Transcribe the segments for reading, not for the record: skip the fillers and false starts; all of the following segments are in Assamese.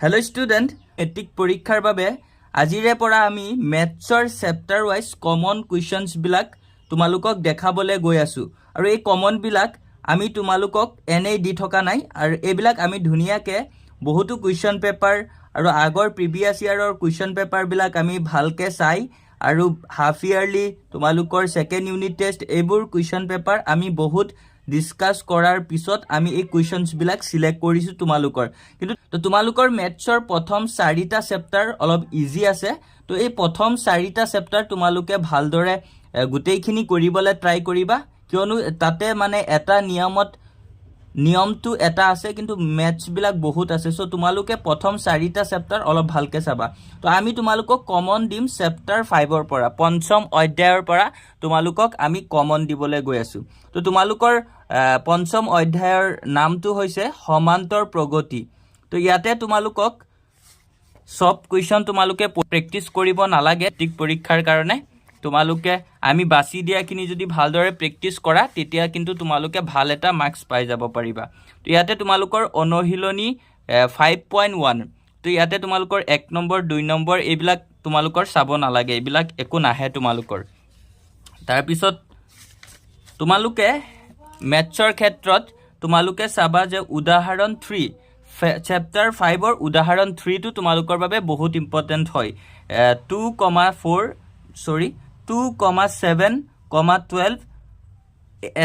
हेलो स्टूडेंट मेट्रिक परीक्षार बारे आजिरे परा आमी मैथ्सर चैप्टार वाइज कमन क्वेश्चन्स बिलाक तुमालुকক देखाबले गई आसु आरो ए कमन बिलाक आमी तुमालुকক एने दि थका नाइ आरो एबिलाक आमी धुनियाके बहुतो क्वेश्चन पेपर आरो आगर प्रिवियस इयरर क्वेश्चन पेपर बिलाक आमी भालके चाइ आरो हाफ इयरली तुमालुকৰ सेकेंड यूनिट टेस्ट एबुर क्वेश्चन पेपर आमी बहुत डिस्कास करार पिছত आमी ए क्वेश्चन्स बिलाक सिलेक्ट करिसु तुमालुকৰ किन्तु तो तुमालुকৰ मैथ्सर प्रथम 4टा चैप्टार अलप इजी আছে तो এই प्रथम 4টা चैप्टार तुमालुके ভালদৰে গুটেইখিনি কৰিবলে ট্ৰাই কৰিবা কিয়নো তাতে মানে এটা নিয়মটো এটা আছে কিন্তু ম্যাথছ বিলাক বহুত আছে সো তোমালোকে প্ৰথম 4টা চেপ্টাৰ অলপ ভালকে চাবা তো আমি তোমালোকক কমন দিম চেপ্টাৰ 5 ৰ পৰা পঞ্চম অধ্যায়ৰ পৰা তোমালোকক আমি কমন দিবলৈ গৈ আছো তো তোমালোকৰ পঞ্চম অধ্যায়ৰ নামটো হৈছে সমান্তৰ প্ৰগতি তো ইয়াতে তোমালোকক সব কোৱেশ্চন তোমালোকে প্ৰেক্টিস কৰিব নালাগে টিক পৰীক্ষাৰ কাৰণে তোমালোকে আমি বাছি দিয়াখিনি যদি ভালদৰে প্ৰেক্টিস কৰা তেতিয়া কিন্তু তোমালোকে ভাল এটা মাৰ্কস পাই যাব পাৰিবা তো ইয়াতে তোমালোকৰ অনুশীলনী 5.1 তো ইয়াতে তোমালোকৰ 1 নম্বৰ 2 নম্বৰ এইবিলাক তোমালোকৰ চাব নালাগে এইবিলাক একো নাহে তোমালোকৰ তাৰ পিছত তোমালোকে ম্যাথছৰ ক্ষেত্ৰত তোমালোকে চাবা যে উদাহৰণ 3 চ্যাপ্টাৰ 5 ৰ উদাহৰণ 3 টো তোমালোকৰ বাবে বহুত ইম্পৰ্টেন্ট হয় 2,7,12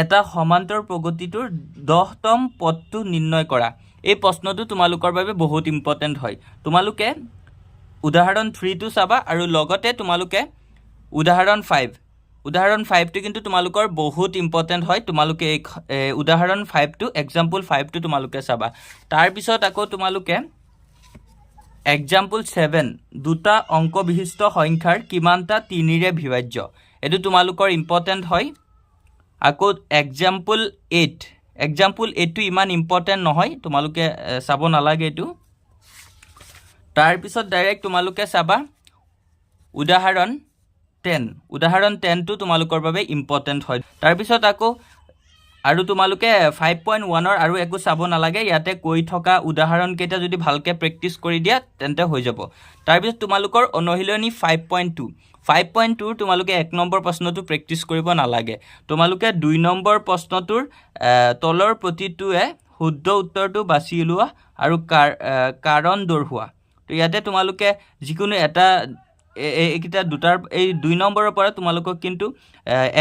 এটা সমান্তৰ প্ৰগতিটোৰ 10তম পদটো নিৰ্ণয় কৰা এই প্ৰশ্নটো তোমালোকৰ বাবে বহুত ইম্পৰ্টেন্ট হয় তোমালোকে উদাহৰণ 3 টো চাবা আৰু লগতে তোমালোকে উদাহৰণ 5 টো কিন্তু তোমালোকৰ বহুত ইম্পৰ্টেন্ট হয় তোমালোকে উদাহৰণ 5 টো एग्जांपल 5 টো তোমালোকে চাবা তাৰ পিছত আকৌ তোমালোকে एग्जांपल 7 দুটা অংক বিশিষ্ট সংখ্যাৰ কিমানটা 3 ৰে বিভাজ্য এটো তোমালোকৰ ইম্পৰ্টেন্ট হয় আকৌ एग्जांपल 8 টো ইমান ইম্পৰ্টেন্ট নহয় তোমালোকে চাব নালাগে এটো তাৰ পিছত ডাইৰেক্ট তোমালোকে চাবা উদাহৰণ 10 টো তোমালোকৰ বাবে ইম্পৰ্টেন্ট হয় তাৰ পিছত আকৌ আৰু তোমালোকে 5.1 ৰ আৰু একো চাব নালাগে ইয়াতে কৈ থকা উদাহৰণ কেটা যদি ভালকে প্ৰেক্টিস কৰি দিয়া তেন্তে হৈ যাব তাৰ পিছত তোমালোকৰ অনুশীলনী 5.2 তোমালোকে 1 নম্বৰ প্ৰশ্নটো প্ৰেক্টিস কৰিব নালাগে তোমালোকে 2 নম্বৰ প্ৰশ্নটোৰ তলৰ প্ৰতিটোৱে শুদ্ধ উত্তৰটো বাছি লোৱা আৰু কাৰণ দৰ্হুৱা তো ইয়াতে তোমালোকে যিকোনো এটা এইকিটা দুটাৰ এই 2 নম্বৰৰ পৰা তোমালোকক কিন্তু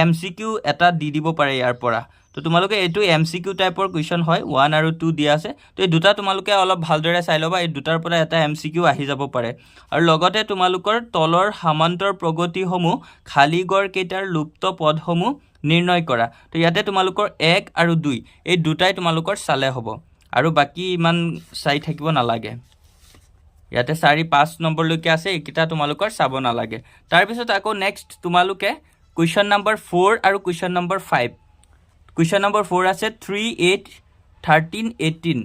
এমসিকিউ এটা দি দিব পাৰে ইয়াৰ পৰা তো তোমালোকে এটো এমসিকিউ টাইপৰ কোৱেশ্চন হয় 1 আৰু 2 দিয়া আছে তো এই দুটা তোমালোকে অলপ ভালদৰে চাই লবা এই দুটাৰ পৰা এটা এমসিকিউ আহি যাব পাৰে আৰু লগতে তোমালোকৰ তলৰ সমান্তৰ প্ৰগতিসমূহ খালি গড় কেইটাৰ লুপ্ত পদসমূহ নিৰ্ণয় কৰা তো ইয়াতে তোমালোকৰ 1 আৰু 2 এই দুটাই তোমালোকৰ চালে হ'ব আৰু বাকি ইমান চাই থাকিব নালাগে ইয়াতে 4-5 নম্বৰ লৈকে আছে এইকিটা তোমালোকৰ চাব নালাগে তাৰ পিছত আকৌ নেক্সট তোমালোকে কোৱেশ্চন নম্বৰ 4 আৰু কোৱেশ্চন নম্বৰ 5 কোৱেশ্চন নম্বৰ 4 আছে 3 8 13 18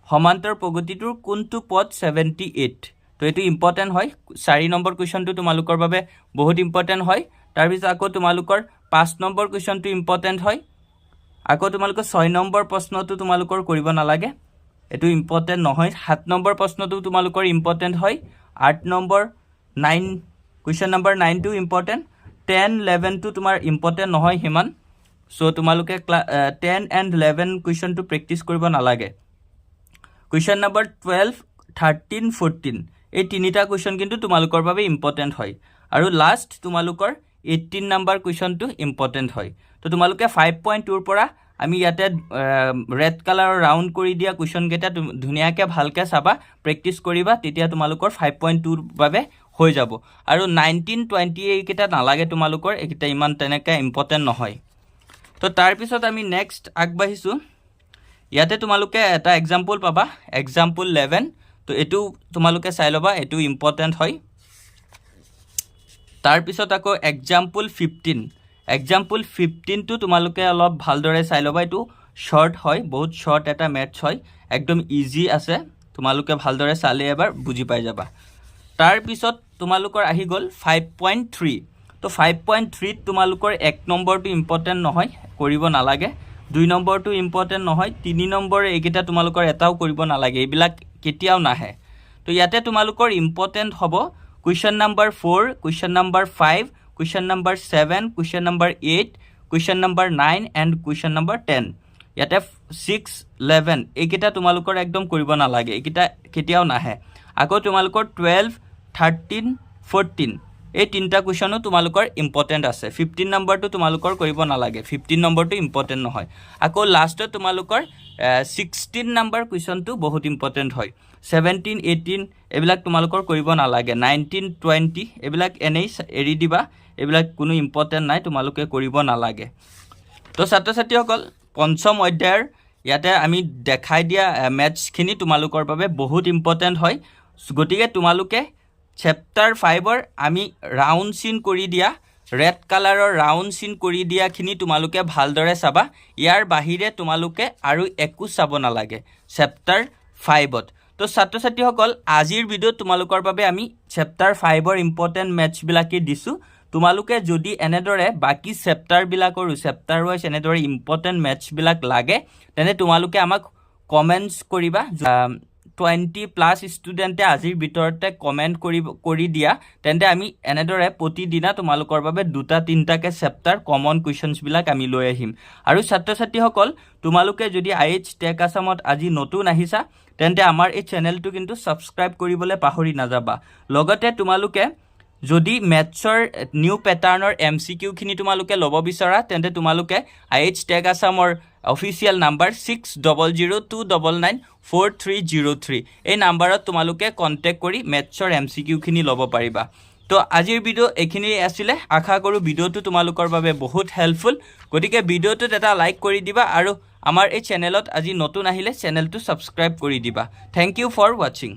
সমান্তৰ প্ৰগতিটোৰ কোনটো পদ 78 তো এটো ইম্পৰ্টেন্ট হয় 4 নম্বৰ কোৱেশ্চনটো তোমালোকৰ বাবে বহুত ইম্পৰ্টেন্ট হয় তাৰ পিছত আকৌ তোমালোকৰ 5 নম্বৰ কোৱেশ্চনটো ইম্পৰ্টেন্ট হয় আকৌ তোমালোকৰ 6 নম্বৰ প্ৰশ্নটো তোমালোকৰ কৰিব নালাগে এটো ইম্পৰ্টেন্ট নহয় 7 নম্বৰ প্ৰশ্নটো তোমালোকৰ ইম্পৰ্টেন্ট হয় 8 নম্বৰ 9 কোৱেশ্চন নম্বৰ 9 টো ইম্পৰ্টেন্ট 10 11 টো তোমাৰ ইম্পৰ্টেন্ট নহয় হিমান সো তোমালোকে 10 and 11 কোৱেশ্চন টো প্ৰেক্টিস কৰিব নালাগে কোৱেশ্চন নম্বৰ 12 13 14 এই তিনিটা কোৱেশ্চন কিন্তু তোমালোকৰ বাবে ইম্পৰ্টেন্ট হয় আৰু লাষ্ট তোমালোকৰ 18 নম্বৰ কোৱেশ্চন টো ইম্পৰ্টেন্ট হয় তো তোমালোকে 5.2 ৰ পৰা আমি ইয়াতে ৰেড কালাৰ ৰাউন্ড কৰি দিয়া কোৱেশ্চন কেটা ধুনিয়াকে ভালকে চাবা প্ৰেক্টিস কৰিবা তেতিয়া তোমালোকৰ 5.2 ৰ বাবে হৈ যাব আৰু 19 20 এই কেটা নালাগে তোমালোকৰ এইকিটা ইমান তেনেকা ইম্পৰ্টেন্ট নহয় তো তাৰ পিছত আমি নেক্সট আগবাঢ়িছো ইয়াতে তোমালোকে এটা एग्जांपल পাবা एग्जांपल 11 তো এটো তোমালোকে চাই লবা এটো ইম্পৰ্টেন্ট হয় তাৰ পিছত আকৌ एग्जांपल 15 টো তোমালোকে অলপ ভালদৰে চাই লবা এটো শৰ্ট হয় বহুত শৰ্ট এটা ম্যাথছ হয় একদম ইজি আছে তোমালোকে ভালদৰে চালে এবাৰ বুজি পাই যাবা তাৰ পিছত তোমালোকৰ আহি গল 5.3 তো 5.3 তোমালোকৰ 1 নম্বৰটো ইম্পৰ্টেন্ট নহয় কৰিব নালাগে 2 নম্বৰটো ইম্পৰ্টেন্ট নহয় 3 নম্বৰ এইকেটা তোমালোকৰ এটাও কৰিব নালাগে এইবিলাক কেতিয়াও নাহে তো ইয়াতে তোমালোকৰ ইম্পৰ্টেণ্ট হ'ব question number 4, question number 5, question number 7, question number 8, question number 9 and question number 10 ইয়াতে 6, 11 এইকেইটা তোমালোকৰ একদম কৰিব নালাগে এইকেইটা কেতিয়াও নাহে আকৌ তোমালোকৰ 12, 13, 14 এই তিনিটা কুৱেশ্যনো তোমালোকৰ ইম্পৰ্টেণ্ট আছে 15 নম্বৰটো তোমালোকৰ কৰিব নালাগে 15 নম্বৰটো ইম্পৰ্টেণ্ট নহয় আকৌ লাষ্টত তোমালোকৰ 16 নম্বৰ কুৱেশ্যনটো বহুত ইম্পৰ্টেণ্ট হয় 17, 18 এইবিলাক তোমালোকৰ কৰিব নালাগে 19, 20 এইবিলাক এনেই এৰি দিবা এইবিলাক কোনো ইম্পৰ্টেণ্ট নাই তোমালোকে কৰিব নালাগে তো ছাত্ৰ ছাত্ৰীসকল পঞ্চম অধ্যায়ৰ ইয়াতে আমি দেখাই দিয়া মেথছখিনি তোমালোকৰ বাবে বহুত ইম্পৰ্টেণ্ট হয় গতিকে তোমালোকে চেপ্টাৰ 5ৰ আমি ৰাউণ্ড চিন কৰি দিয়া ৰেড কালাৰৰ ৰাউণ্ড চিন কৰি দিয়াখিনি তোমালোকে ভালদৰে চাবা ইয়াৰ বাহিৰে তোমালোকে আৰু একো চাব নালাগে চেপ্টাৰ 5ত তো ছাত্ৰ ছাত্ৰীসকল আজিৰ ভিডিঅ'ত তোমালোকৰ বাবে আমি চেপ্টাৰ 5ৰ ইম্পৰ্টেণ্ট মেথছবিলাকেই দিছোঁ তোমালোকে যদি এনেদৰে বাকি চেপ্টাৰবিলাকৰো চেপ্টাৰ ৱাইজ এনেদৰে ইম্পৰ্টেণ্ট মেথছবিলাক লাগে তেনে তোমালোকে আমাক কমেণ্টছ কৰিবা 20+ ষ্টুডেণ্টে আজিৰ ভিতৰতে কমেণ্ট কৰি দিয়া তেন্তে আমি এনেদৰে প্ৰতিদিনা তোমালোকৰ বাবে 2-3টাকৈ চেপ্টাৰ কমন কুৱেশ্যনছবিলাক আমি লৈ আহিম আৰু ছাত্ৰ ছাত্ৰীসকল তোমালোকে যদি IH টেক আছামত আজি নতুন আহিছা তেন্তে আমাৰ এই চেনেলটো কিন্তু ছাবস্ক্ৰাইব কৰিবলৈ পাহৰি নাযাবা লগতে তোমালোকে যদি মেথছৰ নিউ পেটাৰ্নৰ MCQখিনি তোমালোকে ল'ব বিচৰা তেন্তে তোমালোকে IH টেক আছামৰ অফিচিয়েল নাম্বাৰ 6002994303 এই নাম্বাৰত তোমালোকে কণ্টেক্ট কৰি মেথছৰ MCQখিনি ল'ব পাৰিবা তো আজিৰ ভিডিঅ' এইখিনি আছিলে আশা কৰোঁ ভিডিঅ'টো তোমালোকৰ বাবে বহুত হেল্পফুল গতিকে ভিডিঅ'টোত এটা লাইক কৰি দিবা আৰু আমাৰ এই চেনেলত আজি নতুন আহিলে চেনেলটো ছাবস্ক্ৰাইব কৰি দিবা থেংক ইউ ফৰ ৱাচিং